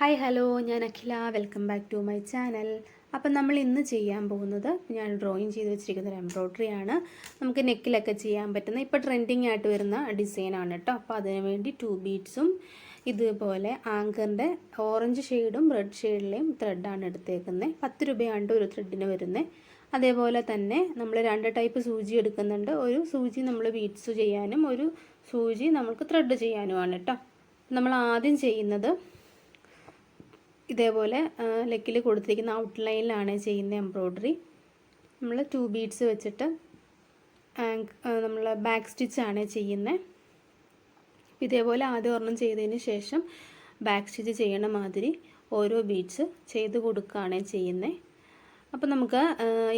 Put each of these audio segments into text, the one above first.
Hi hello, ഞാൻ Akhila. Welcome back to my channel. അപ്പം നമ്മൾ ഇന്ന് ചെയ്യാൻ പോകുന്നത്, ഞാൻ ഡ്രോയിങ് ചെയ്ത് വെച്ചിരിക്കുന്ന ഒരു എംബ്രോയ്ഡറി ആണ്. നമുക്ക് നെക്കിലൊക്കെ ചെയ്യാൻ പറ്റുന്ന ഇപ്പോൾ ട്രെൻഡിങ് ആയിട്ട് വരുന്ന ഡിസൈനാണ് കേട്ടോ. അപ്പോൾ അതിന് വേണ്ടി 2 ബീഡ്സും ഇതുപോലെ ആങ്കറിൻ്റെ ഓറഞ്ച് ഷെയ്ഡും റെഡ് ഷെയ്ഡിലെയും ത്രെഡാണ് എടുത്തേക്കുന്നത്. 10 രൂപയാണ് ഒരു ത്രെഡിന് വരുന്നത്. അതേപോലെ തന്നെ നമ്മൾ 2 ടൈപ്പ് സൂചി എടുക്കുന്നുണ്ട്. ഒരു സൂചി നമ്മൾ ബീഡ്സ് ചെയ്യാനും ഒരു സൂചി നമുക്ക് ത്രെഡ് ചെയ്യാനുമാണ് കേട്ടോ. നമ്മൾ ആദ്യം ചെയ്യുന്നത് ഇതേപോലെ ലെക്കിൽ കൊടുത്തിരിക്കുന്ന ഔട്ട്ലൈനിലാണ് ചെയ്യുന്ന എംബ്രോയ്ഡറി. നമ്മൾ 2 ബീഡ്സ് വെച്ചിട്ട് നമ്മൾ ബാക്ക് സ്റ്റിച്ചാണ് ചെയ്യുന്നത്. ഇതേപോലെ ആദ്യം ഒരെണ്ണം ചെയ്തതിന് ശേഷം ബാക്ക് സ്റ്റിച്ച് ചെയ്യണ മാതിരി ഓരോ ബീഡ്സ് ചെയ്ത് കൊടുക്കുകയാണ് ചെയ്യുന്നത്. അപ്പോൾ നമുക്ക്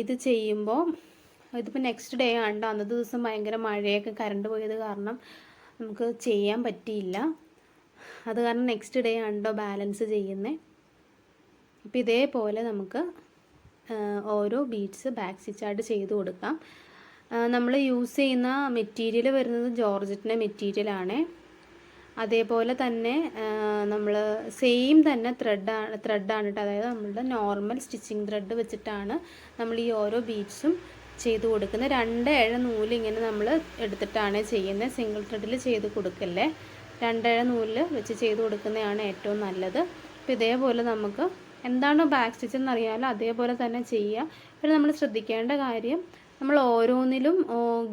ഇത് ചെയ്യുമ്പോൾ ഇതിപ്പോൾ നെക്സ്റ്റ് ഡേ ആണ്. അന്നത്തെ ദിവസം ഭയങ്കര മഴയൊക്കെ കറണ്ട് പോയത് കാരണം നമുക്ക് ചെയ്യാൻ പറ്റിയില്ല. അത് കാരണം നെക്സ്റ്റ് ഡേ ആണ് ബാലൻസ് ചെയ്യുന്നത്. അപ്പോൾ ഇതേപോലെ നമുക്ക് ഓരോ ബീഡ്സ് ബാക്ക് സ്റ്റിച്ചായിട്ട് ചെയ്ത് കൊടുക്കാം. നമ്മൾ യൂസ് ചെയ്യുന്ന മെറ്റീരിയൽ വരുന്നത് ജോർജറ്റിൻ്റെ മെറ്റീരിയലാണ്. അതേപോലെ തന്നെ നമ്മൾ സെയിം തന്നെ ത്രെഡാണ് കേട്ടോ. അതായത് നമ്മളുടെ നോർമൽ സ്റ്റിച്ചിങ് ത്രെഡ് വെച്ചിട്ടാണ് നമ്മൾ ഈ ഓരോ ബീഡ്സും ചെയ്ത് കൊടുക്കുന്നത്. 2 ഇഴ നൂല് ഇങ്ങനെ നമ്മൾ എടുത്തിട്ടാണ് ചെയ്യുന്നത്. സിംഗിൾ ത്രെഡിൽ ചെയ്ത് കൊടുക്കല്ലേ. 2 ഇഴ നൂലിൽ വെച്ച് ചെയ്ത് കൊടുക്കുന്നതാണ് ഏറ്റവും നല്ലത്. അപ്പോൾ ഇതേപോലെ നമുക്ക് എന്താണോ ബാക്ക് സ്റ്റിച്ച് എന്നറിയാമല്ലോ, അതേപോലെ തന്നെ ചെയ്യുക. പിന്നെ നമ്മൾ ശ്രദ്ധിക്കേണ്ട കാര്യം, നമ്മൾ ഓരോന്നിലും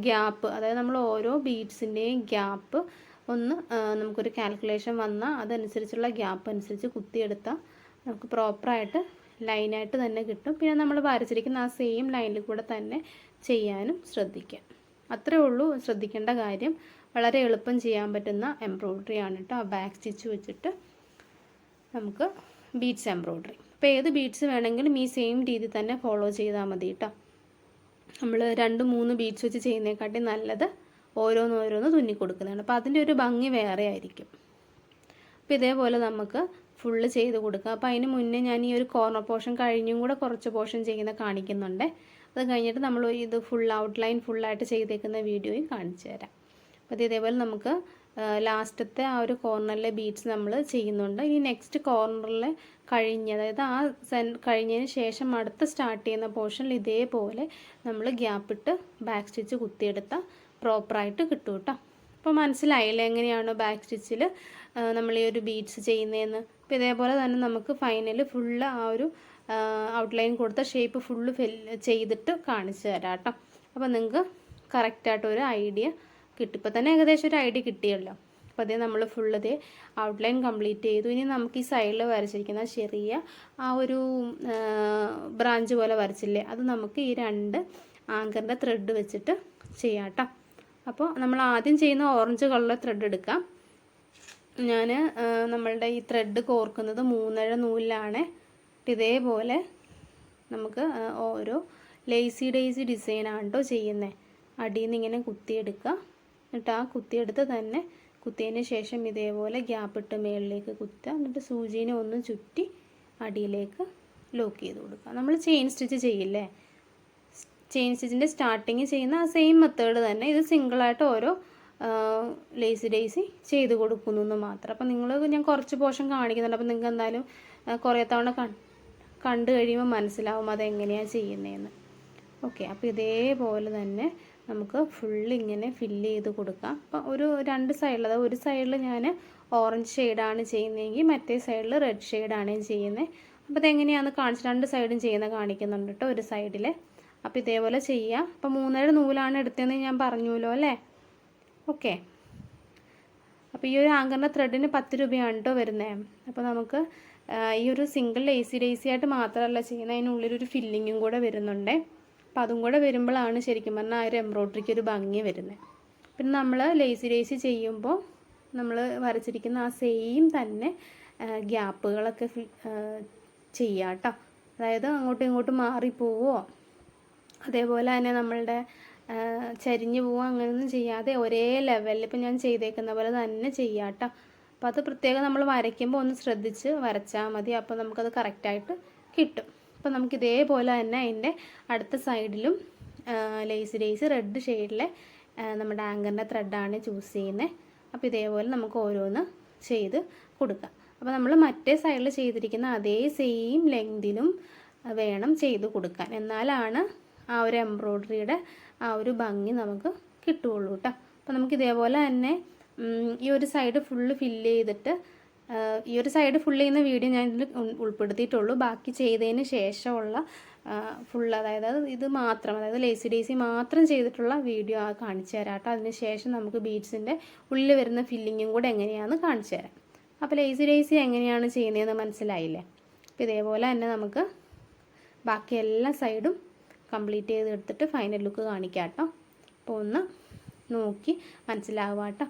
ഗ്യാപ്പ്, അതായത് നമ്മൾ ഓരോ ബീഡ്സിൻ്റെയും ഗ്യാപ്പ് ഒന്ന് നമുക്കൊരു കാൽക്കുലേഷൻ വന്നാൽ അതനുസരിച്ചുള്ള ഗ്യാപ്പ് അനുസരിച്ച് കുത്തിയെടുത്താൽ നമുക്ക് പ്രോപ്പറായിട്ട് ലൈനായിട്ട് തന്നെ കിട്ടും. പിന്നെ നമ്മൾ വരച്ചിരിക്കുന്ന ആ സെയിം ലൈനിൽ കൂടെ തന്നെ ചെയ്യാനും ശ്രദ്ധിക്കാം. അത്രേ ഉള്ളൂ ശ്രദ്ധിക്കേണ്ട കാര്യം. വളരെ എളുപ്പം ചെയ്യാൻ പറ്റുന്ന എംബ്രോയ്ഡറി ആണ് കേട്ടോ. ആ ബാക്ക് സ്റ്റിച്ച് വെച്ചിട്ട് നമുക്ക് ബീഡ്സ് എംബ്രോയ്ഡറി. അപ്പോൾ ഏത് ബീഡ്സ് വേണമെങ്കിലും ഈ സെയിം രീതി തന്നെ ഫോളോ ചെയ്താൽ മതി കേട്ടോ. നമ്മൾ 2-3 ബീഡ്സ് വെച്ച് ചെയ്യുന്നതിനെക്കാട്ടി നല്ലത് ഓരോന്നോരോന്ന് തുന്നി കൊടുക്കുന്നതാണ്. അപ്പോൾ അതിൻ്റെ ഒരു ഭംഗി വേറെ ആയിരിക്കും. അപ്പോൾ ഇതേപോലെ നമുക്ക് ഫുള്ള് ചെയ്ത് കൊടുക്കാം. അപ്പോൾ അതിന് മുന്നേ ഞാൻ ഈ ഒരു കോർണർ പോർഷൻ കഴിഞ്ഞും കൂടെ കുറച്ച് പോർഷൻ ചെയ്യുന്ന കാണിക്കുന്നുണ്ട്. അത് കഴിഞ്ഞിട്ട് നമ്മൾ ഇത് ഫുൾ ഔട്ട്ലൈൻ ഫുള്ളായിട്ട് ചെയ്തേക്കുന്ന വീഡിയോയും കാണിച്ചു തരാം. അപ്പോൾ ഇതേപോലെ നമുക്ക് ലാസ്റ്റത്തെ ആ ഒരു കോർണറിലെ ബീഡ്സ് നമ്മൾ ചെയ്യുന്നുണ്ട്. ഇനി നെക്സ്റ്റ് കോർണറിൽ അതായത് ആ കഴിഞ്ഞതിന് ശേഷം അടുത്ത് സ്റ്റാർട്ട് ചെയ്യുന്ന പോർഷനിൽ ഇതേപോലെ നമ്മൾ ഗ്യാപ്പിട്ട് ബാക്ക് സ്റ്റിച്ച് കുത്തിയെടുത്താൽ പ്രോപ്പറായിട്ട് കിട്ടും കേട്ടോ. അപ്പോൾ മനസ്സിലായില്ലേ എങ്ങനെയാണോ ബാക്ക് സ്റ്റിച്ചിൽ നമ്മൾ ഈ ഒരു ബീഡ്സ് ചെയ്യുന്നതെന്ന്. അപ്പോൾ ഇതേപോലെ തന്നെ നമുക്ക് ഫൈനൽ ഫുള്ള് ആ ഒരു ഔട്ട്ലൈൻ കൊടുത്ത ഷേപ്പ് ഫുള്ള് ചെയ്തിട്ട് കാണിച്ചു തരാം കേട്ടോ. അപ്പോൾ നിങ്ങൾക്ക് കറക്റ്റായിട്ടൊരു ഐഡിയ കിട്ടും. ഇപ്പോൾ തന്നെ ഏകദേശം ഒരു ഐഡിയ കിട്ടിയല്ലോ. അപ്പോൾ അതേ നമ്മൾ ഫുള്ളതേ ഔട്ട്ലൈൻ കംപ്ലീറ്റ് ചെയ്തു. ഇനി നമുക്ക് ഈ സൈഡിൽ വരച്ചിരിക്കുന്ന ചെറിയ ആ ഒരു ബ്രാഞ്ച് പോലെ വരച്ചില്ലേ, അത് നമുക്ക് ഈ 2 ആങ്കറിൻ്റെ ത്രെഡ് വെച്ചിട്ട് ചെയ്യാം കേട്ടോ. അപ്പോൾ നമ്മൾ ആദ്യം ചെയ്യുന്ന ഓറഞ്ച് കളറിലെ ത്രെഡ് എടുക്കാം. ഞാൻ നമ്മളുടെ ഈ ത്രെഡ് കോർക്കുന്നത് 3 ഇഴ നൂലിലാണ്. ഇതേപോലെ നമുക്ക് ഓരോ ലേസി ഡേസി ഡിസൈനാണ് കേട്ടോ ചെയ്യുന്നത്. അടിയിൽ നിന്ന് ഇങ്ങനെ കുത്തിയെടുക്കുക. എന്നിട്ട് ആ കുത്തിയെടുത്ത് തന്നെ കുത്തിയതിന് ശേഷം ഇതേപോലെ ഗ്യാപ്പിട്ട് മുകളിലേക്ക് കുത്തുക. എന്നിട്ട് സൂചീനെ ഒന്ന് ചുറ്റി അടിയിലേക്ക് ലോക്ക് ചെയ്ത് കൊടുക്കുക. നമ്മൾ ചെയിൻ സ്റ്റിച്ച് ചെയ്യില്ലേ, ചെയിൻ സ്റ്റിച്ചിൻ്റെ സ്റ്റാർട്ടിങ് ചെയ്യുന്ന ആ സെയിം മെത്തേഡ് തന്നെ ഇത് സിംഗിളായിട്ട് ഓരോ ലേസി ഡേസി ചെയ്ത് കൊടുക്കുന്നു എന്ന് മാത്രം. അപ്പോൾ ഞാൻ കുറച്ച് പോർഷൻ കാണിക്കുന്നുണ്ട്. അപ്പോൾ നിങ്ങൾക്ക് എന്തായാലും കുറേ തവണ കണ്ടു കഴിയുമ്പോൾ മനസ്സിലാവും അതെങ്ങനെയാണ് ചെയ്യുന്നതെന്ന്. ഓക്കെ, അപ്പോൾ ഇതേപോലെ തന്നെ നമുക്ക് ഫുള്ള് ഇങ്ങനെ ഫില്ല് ചെയ്ത് കൊടുക്കാം. അപ്പോൾ ഒരു 2 സൈഡിൽ, അതായത് ഒരു സൈഡിൽ ഞാൻ ഓറഞ്ച് ഷെയ്ഡാണ് ചെയ്യുന്നതെങ്കിൽ മറ്റേ സൈഡിൽ റെഡ് ഷെയ്ഡാണ് ചെയ്യുന്നത്. അപ്പോൾ ഇതെങ്ങനെയാണെന്ന് കാണിച്ച് 2 സൈഡും ചെയ്യുന്ന കാണിക്കുന്നുണ്ട് കേട്ടോ ഒരു സൈഡിൽ. അപ്പോൾ ഇതേപോലെ ചെയ്യുക. അപ്പോൾ 3 ഇഴ നൂലാണ് എടുത്തതെന്ന് ഞാൻ പറഞ്ഞല്ലോ അല്ലേ. ഓക്കെ, അപ്പോൾ ഈ ഒരു ആങ്കറിൻ്റെ ത്രെഡിന് 10 രൂപയാണ് കേട്ടോ വരുന്നത്. അപ്പോൾ നമുക്ക് ഈ ഒരു സിംഗിൾ ലേസി ആയിട്ട് മാത്രമല്ല ചെയ്യുന്നത്, അതിനുള്ളിലൊരു ഫില്ലിങ്ങും കൂടെ വരുന്നുണ്ട്. അപ്പോൾ അതും കൂടെ വരുമ്പോഴാണ് ശരിക്കും പറഞ്ഞാൽ ആ ഒരു എംബ്രോയ്ഡറിക്ക് ഒരു ഭംഗി വരുന്നത്. പിന്നെ നമ്മൾ ലേസി ചെയ്യുമ്പോൾ നമ്മൾ വരച്ചിരിക്കുന്ന ആ സെയിം തന്നെ ഗ്യാപ്പുകളൊക്കെ ചെയ്യാം കേട്ടോ. അതായത് അങ്ങോട്ടും ഇങ്ങോട്ടും മാറിപ്പോവോ, അതേപോലെ തന്നെ നമ്മളുടെ ചരിഞ്ഞു പോവുക അങ്ങനെയൊന്നും ചെയ്യാതെ ഒരേ ലെവലിൽ ഇപ്പോൾ ഞാൻ ചെയ്തേക്കുന്ന പോലെ തന്നെ ചെയ്യാം കേട്ടോ. അപ്പോൾ അത് പ്രത്യേകം നമ്മൾ വരയ്ക്കുമ്പോൾ ഒന്ന് ശ്രദ്ധിച്ച് വരച്ചാൽ മതി. അപ്പോൾ നമുക്കത് കറക്റ്റായിട്ട് കിട്ടും. അപ്പോൾ നമുക്ക് ഇതേപോലെ തന്നെ അതിൻ്റെ അടുത്ത സൈഡിലും ലേസി റെഡ് ഷെയ്ഡിലെ നമ്മുടെ ആങ്കറിൻ്റെ ത്രെഡാണ് ചൂസ് ചെയ്യുന്നത്. അപ്പോൾ ഇതേപോലെ നമുക്ക് ഓരോന്ന് ചെയ്ത് കൊടുക്കാം. അപ്പോൾ നമ്മൾ മറ്റേ സൈഡിൽ ചെയ്തിരിക്കുന്ന അതേ സെയിം ലെങ്തിലും വേണം ചെയ്ത് കൊടുക്കാൻ. എന്നാലാണ് ആ ഒരു എംബ്രോയ്ഡറിയുടെ ആ ഒരു ഭംഗി നമുക്ക് കിട്ടുകയുള്ളൂ കേട്ടോ. അപ്പോൾ നമുക്ക് ഇതേപോലെ തന്നെ ഈ ഒരു സൈഡ് ഫുള്ള് ഫില്ല് ചെയ്തിട്ട്, ഈ ഒരു സൈഡ് ഫുള്ള് ചെയ്യുന്ന വീഡിയോ ഞാൻ ഇതിൽ ഉൾപ്പെടുത്തിയിട്ടുള്ളൂ. ബാക്കി ചെയ്തതിന് ശേഷമുള്ള ഫുൾ, അതായത് ഇത് മാത്രം, അതായത് ലേസി ഡേസി മാത്രം ചെയ്തിട്ടുള്ള വീഡിയോ കാണിച്ചു തരാം കേട്ടോ. അതിന് ശേഷം നമുക്ക് ബീഡ്സിൻ്റെ ഉള്ളിൽ വരുന്ന ഫില്ലിങ്ങും കൂടെ എങ്ങനെയാണെന്ന് കാണിച്ചു തരാം. അപ്പോൾ ലേസി ഡേസി എങ്ങനെയാണ് ചെയ്യുന്നതെന്ന് മനസ്സിലായില്ലേ? അപ്പോൾ ഇതേപോലെ തന്നെ നമുക്ക് ബാക്കി എല്ലാ സൈഡും കംപ്ലീറ്റ് ചെയ്തെടുത്തിട്ട് ഫൈനൽ ലുക്ക് കാണിക്കാം കേട്ടോ. അപ്പോൾ ഒന്ന് നോക്കി മനസ്സിലാവുക കേട്ടോ.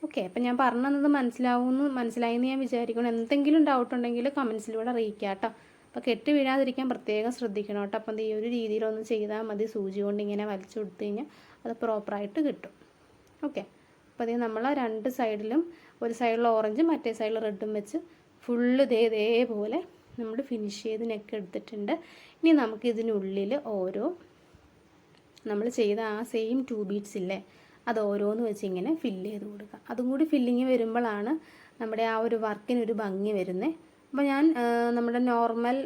ഓക്കെ, അപ്പം ഞാൻ പറഞ്ഞത് മനസ്സിലായെന്ന് ഞാൻ വിചാരിക്കണം. എന്തെങ്കിലും ഡൗട്ട് ഉണ്ടെങ്കിൽ കമൻസിലൂടെ അറിയിക്കാം കേട്ടോ. അപ്പോൾ കെട്ട് വീഴാതിരിക്കാൻ പ്രത്യേകം ശ്രദ്ധിക്കണം കേട്ടോ. അപ്പം ഈ ഒരു രീതിയിലൊന്ന് ചെയ്താൽ മതി. സൂചി കൊണ്ട് ഇങ്ങനെ വലിച്ചു കൊടുത്തു കഴിഞ്ഞാൽ അത് പ്രോപ്പറായിട്ട് കിട്ടും. ഓക്കെ, അപ്പോൾ അത് നമ്മൾ രണ്ട് സൈഡിലും, ഒരു സൈഡിൽ ഓറഞ്ചും മറ്റേ സൈഡിൽ റെഡും വെച്ച് ഫുള്ള് ഇതേപോലെ നമ്മൾ ഫിനിഷ് ചെയ്ത് നെക്ക് എടുത്തിട്ടുണ്ട്. ഇനി നമുക്ക് ഇതിനുള്ളിൽ ഓരോ നമ്മൾ ചെയ്ത ആ സെയിം 2 ബീഡ്സ് ഇല്ലേ, അത് ഓരോന്ന് വെച്ച് ഇങ്ങനെ ഫില്ല് ചെയ്ത് കൊടുക്കുക. അതും കൂടി ഫില്ലിങ് വരുമ്പോഴാണ് നമ്മുടെ ആ ഒരു വർക്കിനൊരു ഭംഗി വരുന്നത്. അപ്പോൾ ഞാൻ നമ്മുടെ നോർമൽ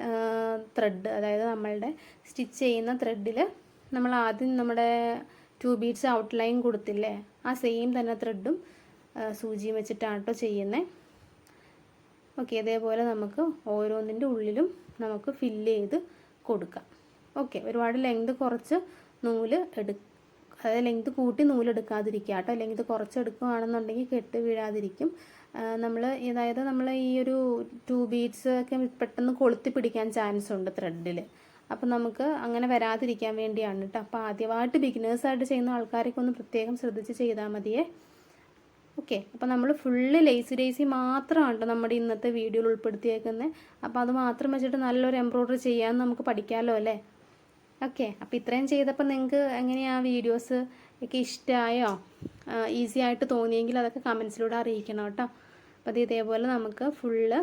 ത്രെഡ്, അതായത് നമ്മളുടെ സ്റ്റിച്ച് ചെയ്യുന്ന ത്രെഡിൽ നമ്മൾ ആദ്യം നമ്മുടെ 2 ബീഡ്സ് ഔട്ട്ലൈൻ കൊടുത്തില്ലേ, ആ സെയിം തന്നെ ത്രെഡും സൂചിയും വെച്ചിട്ടാണ് കേട്ടോ ചെയ്യുന്നത്. ഓക്കെ, അതേപോലെ നമുക്ക് ഓരോന്നിൻ്റെ ഉള്ളിലും നമുക്ക് ഫില്ല് ചെയ്ത് കൊടുക്കാം. ഓക്കെ, ഒരുപാട് ലെങ്ത് കുറച്ച് നൂല് അതായത് ലെങ്ത് കൂട്ടി നൂലെടുക്കാതിരിക്കുക കേട്ടോ. ലെങ്ത് കുറച്ച് എടുക്കുകയാണെന്നുണ്ടെങ്കിൽ കെട്ട് വീഴാതിരിക്കും. അതായത് നമ്മൾ ഈ ഒരു 2 ബീഡ്സ് ഒക്കെ പെട്ടെന്ന് കൊളുത്തി പിടിക്കാൻ ചാൻസ് ഉണ്ട് ത്രെഡിൽ. അപ്പം നമുക്ക് അങ്ങനെ വരാതിരിക്കാൻ വേണ്ടിയാണ് കേട്ടോ. അപ്പോൾ ആദ്യമായിട്ട് ബിഗിനേഴ്സായിട്ട് ചെയ്യുന്ന ആൾക്കാരൊക്കെ ഒന്ന് പ്രത്യേകം ശ്രദ്ധിച്ച് ചെയ്താൽ മതിയേ. ഓക്കെ, അപ്പോൾ നമ്മൾ ഫുള്ള് ലേസി ഡേസി മാത്രമാണ് നമ്മുടെ ഇന്നത്തെ വീഡിയോയിൽ ഉൾപ്പെടുത്തിയേക്കുന്നത്. അപ്പോൾ അത് മാത്രം വെച്ചിട്ട് നല്ലൊരു എംബ്രോയ്ഡറി ചെയ്യാൻ നമുക്ക് പഠിക്കാമല്ലോ അല്ലേ. ഓക്കെ, അപ്പോൾ ഇത്രയും ചെയ്തപ്പോൾ നിങ്ങൾക്ക് എങ്ങനെയാണ് വീഡിയോസ് ഒക്കെ ഇഷ്ടമായോ, ഈസി ആയിട്ട് തോന്നിയെങ്കിൽ അതൊക്കെ കമൻസിലൂടെ അറിയിക്കണം കേട്ടോ. അപ്പോൾ അത് ഇതേപോലെ നമുക്ക് ഫുള്ള്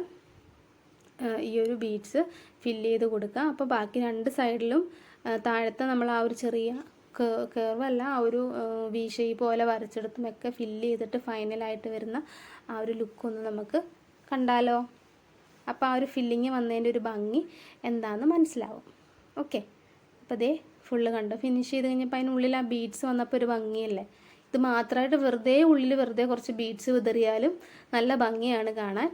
ഈ ഒരു ബീഡ്സ് ഫില്ല് ചെയ്ത് കൊടുക്കുക. അപ്പോൾ ബാക്കി രണ്ട് സൈഡിലും താഴത്തെ നമ്മൾ ആ ഒരു ചെറിയ കർവല്ല, ആ ഒരു വി ഷേപ്പ് പോലെ വരച്ചെടുത്തുമൊക്കെ ഫില്ല് ചെയ്തിട്ട് ഫൈനലായിട്ട് വരുന്ന ആ ഒരു ലുക്കൊന്ന് നമുക്ക് കണ്ടാലോ. അപ്പോൾ ആ ഒരു ഫില്ലിങ് വന്നതിൻ്റെ ഒരു ഭംഗി എന്താണെന്ന് മനസ്സിലാവും. ഓക്കെ, അപ്പോൾ അതേ ഫുള്ള് കണ്ടോ, ഫിനിഷ് ചെയ്ത് കഴിഞ്ഞപ്പോൾ അതിനുള്ളിൽ ആ ബീഡ്സ് വന്നപ്പോൾ ഒരു ഭംഗിയല്ലേ. ഇത് മാത്രമായിട്ട് ഉള്ളിൽ വെറുതെ കുറച്ച് ബീഡ്സ് വിതറിയാലും നല്ല ഭംഗിയാണ് കാണാൻ.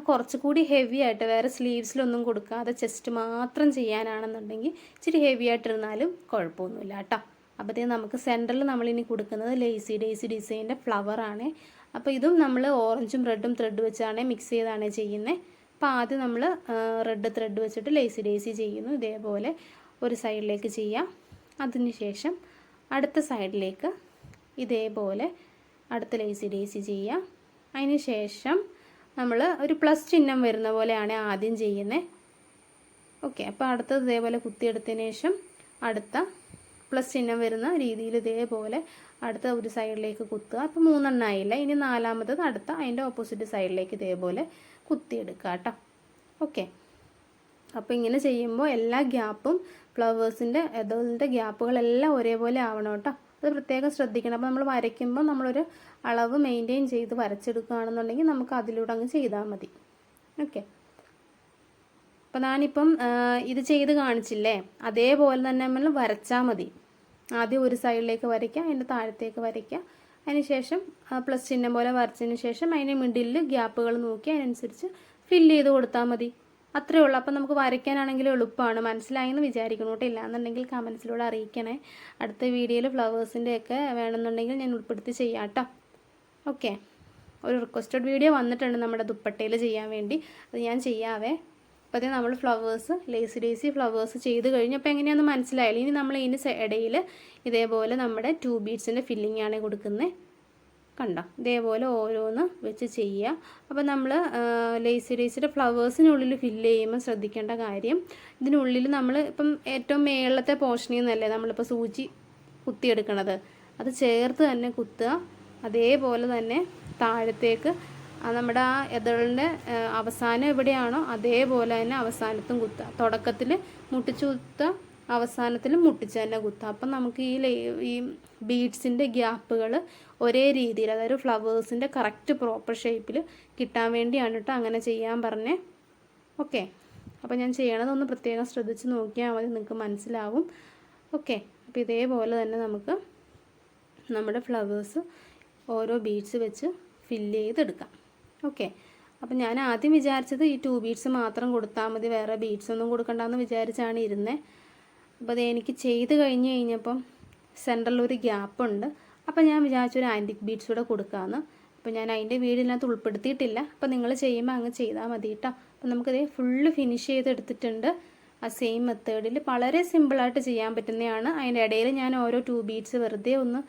കുറച്ചുകൂടി ഹെവി ആയിട്ട് വേറെ സ്ലീവ്സിലൊന്നും കൊടുക്കാതെ ചെസ്റ്റ് മാത്രം ചെയ്യാനാണെന്നുണ്ടെങ്കിൽ ഇച്ചിരി ഹെവി ആയിട്ടിരുന്നാലും കുഴപ്പമൊന്നുമില്ല കേട്ടോ. അപ്പോൾ നമുക്ക് സെൻറ്ററിൽ നമ്മളിനി കൊടുക്കുന്നത് ലേസി ഡേസി ഡിസൈൻ്റെ ഫ്ലവറാണ്. അപ്പോൾ ഇതും നമ്മൾ ഓറഞ്ചും റെഡും ത്രെഡ് വെച്ചാണ് മിക്സ് ചെയ്താണ് ചെയ്യുന്നത്. അപ്പോൾ ആദ്യം നമ്മൾ റെഡ് ത്രെഡ് വെച്ചിട്ട് ലേസി ഡേസി ചെയ്യുന്നു. ഇതേപോലെ ഒരു സൈഡിലേക്ക് ചെയ്യാം. അതിനുശേഷം അടുത്ത സൈഡിലേക്ക് ഇതേപോലെ അടുത്ത ലേസി ഡേസി ചെയ്യാം. അതിന് ശേഷം നമ്മൾ ഒരു പ്ലസ് ചിഹ്നം വരുന്ന പോലെയാണ് ആദ്യം ചെയ്യുന്നത്. ഓക്കെ, അപ്പോൾ അടുത്തത് ഇതേപോലെ കുത്തിയെടുത്തതിന് ശേഷം അടുത്ത പ്ലസ് ചിഹ്നം വരുന്ന രീതിയിൽ ഇതേപോലെ അടുത്ത ഒരു സൈഡിലേക്ക് കുത്തുക. അപ്പോൾ 3 എണ്ണമായില്ല, ഇനി 4-മത്തത് അടുത്ത അതിൻ്റെ ഓപ്പോസിറ്റ് സൈഡിലേക്ക് ഇതേപോലെ കുത്തിയെടുക്കുക കേട്ടോ. ഓക്കെ, അപ്പോൾ ഇങ്ങനെ ചെയ്യുമ്പോൾ എല്ലാ ഗ്യാപ്പും ഫ്ലവേഴ്സിൻ്റെ ഇതിൻ്റെ ഗ്യാപ്പുകളെല്ലാം ഒരേപോലെ ആവണം കേട്ടോ. അത് പ്രത്യേകം ശ്രദ്ധിക്കണം. അപ്പോൾ നമ്മൾ വരയ്ക്കുമ്പോൾ നമ്മളൊരു അളവ് മെയിൻറ്റെയിൻ ചെയ്ത് വരച്ചെടുക്കുകയാണെന്നുണ്ടെങ്കിൽ നമുക്ക് അതിലൂടെ അങ്ങ് ചെയ്താൽ മതി. ഓക്കെ, അപ്പോൾ ഞാനിപ്പം ഇത് ചെയ്ത് കാണിച്ചില്ലേ, അതേപോലെ തന്നെ നമ്മൾ വരച്ചാൽ മതി. ആദ്യം ഒരു സൈഡിലേക്ക് വരയ്ക്കുക, അതിൻ്റെ താഴത്തേക്ക് വരയ്ക്കുക, അതിന് ശേഷം പ്ലസ് ചിഹ്നം പോലെ വരച്ചതിന് ശേഷം അതിന് മിഡിലിൽ ഗ്യാപ്പുകൾ നോക്കി അതിനനുസരിച്ച് ഫില്ല് ചെയ്ത് കൊടുത്താൽ മതി. അത്രയേ ഉള്ളൂ. അപ്പം നമുക്ക് വരയ്ക്കാനാണെങ്കിലും എളുപ്പമാണ്. മനസ്സിലായെന്ന് വിചാരിക്കണം കേട്ടോ. ഇല്ലാന്നുണ്ടെങ്കിൽ കമൻസിലൂടെ അറിയിക്കണേ. അടുത്ത വീഡിയോയിൽ ഫ്ലവേഴ്സിൻ്റെയൊക്കെ വേണമെന്നുണ്ടെങ്കിൽ ഞാൻ ഉൾപ്പെടുത്തി ചെയ്യാം കേട്ടോ. ഓക്കെ, ഒരു റിക്വസ്റ്റഡ് വീഡിയോ വന്നിട്ടുണ്ട് നമ്മുടെ ദുപ്പട്ടയിൽ ചെയ്യാൻ വേണ്ടി, അത് ഞാൻ ചെയ്യാവേ. അപ്പോൾ അതേ നമ്മൾ ഫ്ലവേഴ്സ് ലേസി ഡേസി ഫ്ലവേഴ്സ് ചെയ്ത് കഴിഞ്ഞു. അപ്പോൾ എങ്ങനെയാണെന്ന് മനസ്സിലായില്ല. ഇനി നമ്മൾ ഇതിന് ഇടയിൽ ഇതേപോലെ നമ്മുടെ 2 ബീഡ്സിൻ്റെ ഫില്ലിംഗ് ആണ് കൊടുക്കുന്നത്. കണ്ടോ, ഇതേപോലെ ഓരോന്ന് വെച്ച് ചെയ്യുക. അപ്പോൾ നമ്മൾ ലേസി ഡേസിയുടെ ഫ്ലവേഴ്സിനുള്ളിൽ ഫില്ല് ചെയ്യുമ്പോൾ ശ്രദ്ധിക്കേണ്ട കാര്യം, ഇതിനുള്ളിൽ നമ്മൾ ഇപ്പം ഏറ്റവും മേളത്തെ പോർഷനിൽ നിന്നല്ലേ നമ്മളിപ്പോൾ സൂചി കുത്തിയെടുക്കണത്, അത് ചേർത്ത് തന്നെ കുത്തുക. അതേപോലെ തന്നെ താഴത്തേക്ക് നമ്മുടെ ആ എതളിൻ്റെ അവസാനം എവിടെയാണോ അതേപോലെ തന്നെ അവസാനത്തും കുത്തുക. തുടക്കത്തിൽ മുട്ടിച്ച് കുത്തുക, അവസാനത്തിൽ മുട്ടിച്ച് തന്നെ കുത്താം. അപ്പം നമുക്ക് ഈ ബീഡ്സിൻ്റെ ഗ്യാപ്പുകൾ ഒരേ രീതിയിൽ, അതായത് ഫ്ലവേഴ്സിൻ്റെ കറക്റ്റ് പ്രോപ്പർ ഷേപ്പിൽ കിട്ടാൻ വേണ്ടിയാണ് കേട്ടോ അങ്ങനെ ചെയ്യാൻ പറഞ്ഞേ. ഓക്കെ, അപ്പോൾ ഞാൻ ചെയ്യണതൊന്ന് പ്രത്യേകം ശ്രദ്ധിച്ച് നോക്കിയാൽ മതി, നിങ്ങൾക്ക് മനസ്സിലാവും. ഓക്കെ, അപ്പോൾ ഇതേപോലെ തന്നെ നമുക്ക് നമ്മുടെ ഫ്ലവേഴ്സ് ഓരോ ബീഡ്സ് വെച്ച് ഫില്ല് ചെയ്തെടുക്കാം. ഓക്കെ, അപ്പം ഞാൻ ആദ്യം വിചാരിച്ചത് ഈ 2 ബീഡ്സ് മാത്രം കൊടുത്താൽ മതി, വേറെ ബീഡ്സ് ഒന്നും കൊടുക്കണ്ടെന്ന് വിചാരിച്ചാണ് ഇരുന്നത്. അപ്പോൾ അത് എനിക്ക് ചെയ്ത് കഴിഞ്ഞപ്പം സെൻറ്ററിലൊരു ഗ്യാപ്പുണ്ട്. അപ്പോൾ ഞാൻ വിചാരിച്ചൊരു ആൻറ്റിക് ബീഡ്സ് കൂടെ കൊടുക്കാമെന്ന്. അപ്പോൾ ഞാൻ അതിൻ്റെ വീഡിയോയിനകത്ത് ഉൾപ്പെടുത്തിയിട്ടില്ല. അപ്പോൾ നിങ്ങൾ ചെയ്യുമ്പോൾ അങ്ങ് ചെയ്താൽ മതി കേട്ടോ. അപ്പോൾ നമുക്കിത് ഫുള്ള് ഫിനിഷ് ചെയ്തെടുത്തിട്ടുണ്ട്. ആ സെയിം മെത്തേഡിൽ വളരെ സിമ്പിളായിട്ട് ചെയ്യാൻ പറ്റുന്നതാണ്. അതിൻ്റെ ഇടയിൽ ഞാൻ ഓരോ 2 ബീഡ്സ് വെറുതെ ഒന്ന്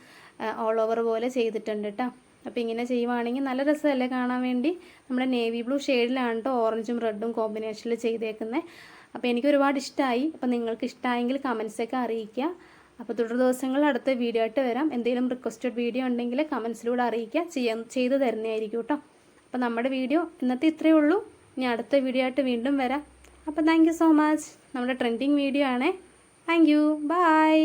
ഓൾ ഓവർ പോലെ ചെയ്തിട്ടുണ്ട് കേട്ടോ. അപ്പോൾ ഇങ്ങനെ ചെയ്യുവാണെങ്കിൽ നല്ല രസമല്ലേ കാണാൻ വേണ്ടി. നമ്മുടെ നേവി ബ്ലൂ ഷെയ്ഡിലാണ് കേട്ടോ ഓറഞ്ചും റെഡും കോമ്പിനേഷനിൽ ചെയ്തേക്കുന്നത്. അപ്പോൾ എനിക്ക് ഒരുപാട് ഇഷ്ടമായി. അപ്പോൾ നിങ്ങൾക്ക് ഇഷ്ടമായെങ്കിൽ കമൻസൊക്കെ അറിയിക്കുക. അപ്പോൾ തുടർ ദിവസങ്ങളിൽ അടുത്ത വീഡിയോ ആയിട്ട് വരാം. എന്തെങ്കിലും റിക്വസ്റ്റഡ് വീഡിയോ ഉണ്ടെങ്കിൽ കമൻസിലൂടെ അറിയിക്കുക, ചെയ്ത് തരുന്നതായിരിക്കും കേട്ടോ. അപ്പോൾ നമ്മുടെ വീഡിയോ ഇന്നത്തെ ഇത്രയേ ഉള്ളൂ. ഇനി അടുത്ത വീഡിയോ ആയിട്ട് വീണ്ടും വരാം. അപ്പോൾ താങ്ക് യു സോ മച്ച്. നമ്മുടെ ട്രെൻഡിങ് വീഡിയോ ആണേ. Thank you, by.